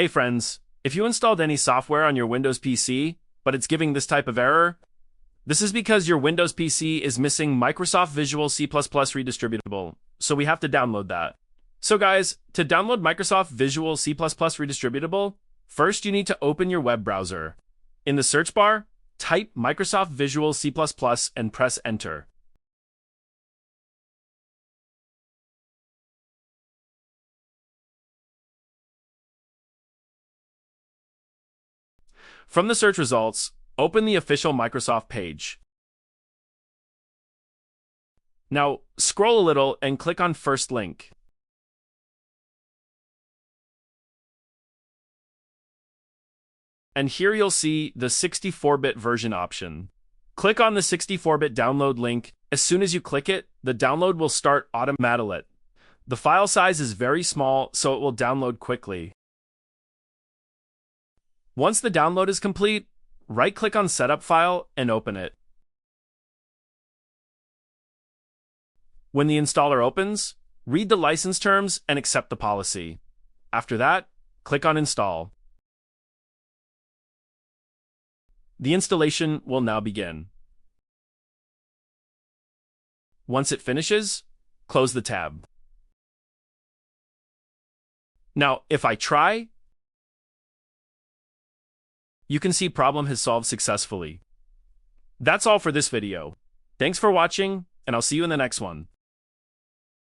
Hey friends, if you installed any software on your Windows PC, but it's giving this type of error, this is because your Windows PC is missing Microsoft Visual C Redistributable, so we have to download that. So guys, to download Microsoft Visual C Redistributable, first you need to open your web browser. In the search bar, type Microsoft Visual C++ and press Enter. From the search results, open the official Microsoft page. Now, scroll a little and click on First Link. And here you'll see the 64-bit version option. Click on the 64-bit download link. As soon as you click it, the download will start automatically. The file size is very small, so it will download quickly. Once the download is complete, right-click on Setup File and open it. When the installer opens, read the license terms and accept the policy. After that, click on Install. The installation will now begin. Once it finishes, close the tab. Now, if I try, you can see problem has solved successfully. That's all for this video. Thanks for watching, and I'll see you in the next one.